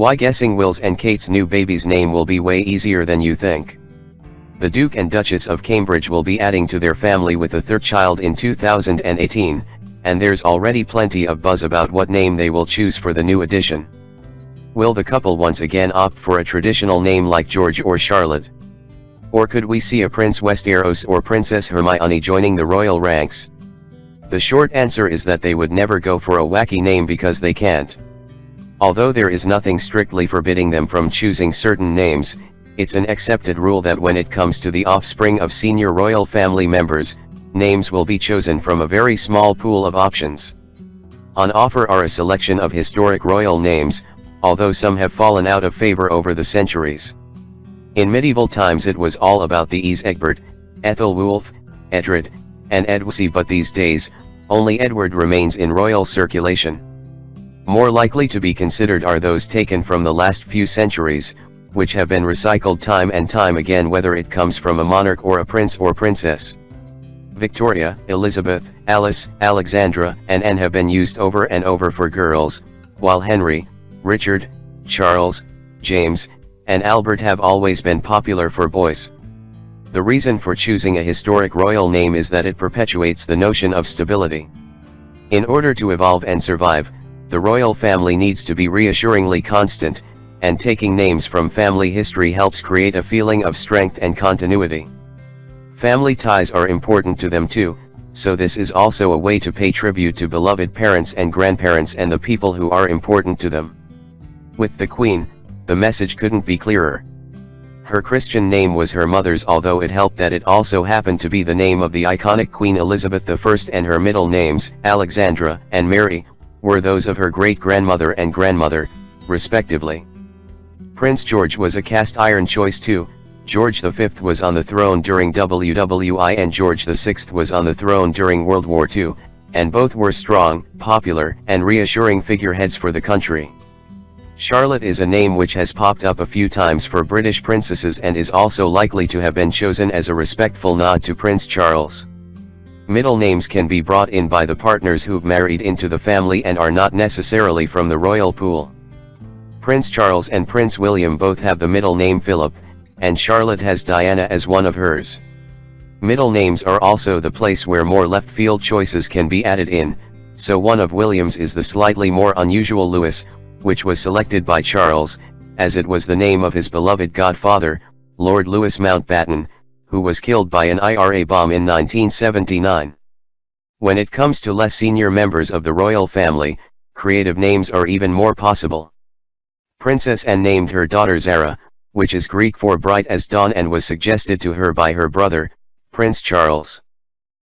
why guessing Will's and Kate's new baby's name will be way easier than you think. The Duke and Duchess of Cambridge will be adding to their family with a third child in 2018, and there's already plenty of buzz about what name they will choose for the new addition. Will the couple once again opt for a traditional name like George or Charlotte? Or could we see a Prince Westeros or Princess Hermione joining the royal ranks? The short answer is that they would never go for a wacky name because they can't. Although there is nothing strictly forbidding them from choosing certain names, it's an accepted rule that when it comes to the offspring of senior royal family members, names will be chosen from a very small pool of options. On offer are a selection of historic royal names, although some have fallen out of favor over the centuries. In medieval times it was all about the E's Egbert, Ethelwulf, Edred, and Edwisi, but these days, only Edward remains in royal circulation. More likely to be considered are those taken from the last few centuries, which have been recycled time and time again whether it comes from a monarch or a prince or princess. Victoria, Elizabeth, Alice, Alexandra, and Anne have been used over and over for girls, while Henry, Richard, Charles, James, and Albert have always been popular for boys. The reason for choosing a historic royal name is that it perpetuates the notion of stability. In order to evolve and survive, the royal family needs to be reassuringly constant, and taking names from family history helps create a feeling of strength and continuity. Family ties are important to them too, so this is also a way to pay tribute to beloved parents and grandparents and the people who are important to them. With the Queen, the message couldn't be clearer. Her Christian name was her mother's, although it helped that it also happened to be the name of the iconic Queen Elizabeth I, and her middle names, Alexandra and Mary, were those of her great-grandmother and grandmother, respectively. Prince George was a cast-iron choice too. George V was on the throne during WWI and George VI was on the throne during World War II, and both were strong, popular, and reassuring figureheads for the country. Charlotte is a name which has popped up a few times for British princesses and is also likely to have been chosen as a respectful nod to Prince Charles. Middle names can be brought in by the partners who've married into the family and are not necessarily from the royal pool. Prince Charles and Prince William both have the middle name Philip, and Charlotte has Diana as one of hers. Middle names are also the place where more left-field choices can be added in, so one of William's is the slightly more unusual Louis, which was selected by Charles, as it was the name of his beloved godfather, Lord Louis Mountbatten, who was killed by an IRA bomb in 1979. When it comes to less senior members of the royal family, creative names are even more possible. Princess Anne named her daughter Zara, which is Greek for bright as dawn, and was suggested to her by her brother, Prince Charles.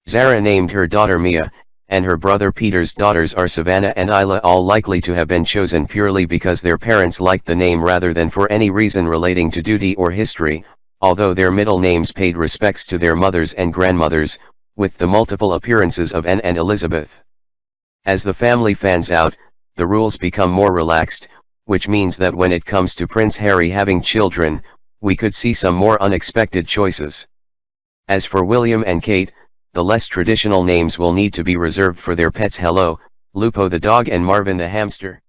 Zara named her daughter Mia, and her brother Peter's daughters are Savannah and Isla, all likely to have been chosen purely because their parents liked the name rather than for any reason relating to duty or history, although their middle names paid respects to their mothers and grandmothers, with the multiple appearances of Anne and Elizabeth. As the family fans out, the rules become more relaxed, which means that when it comes to Prince Harry having children, we could see some more unexpected choices. As for William and Kate, the less traditional names will need to be reserved for their pets Hello, Lupo the dog and Marvin the hamster.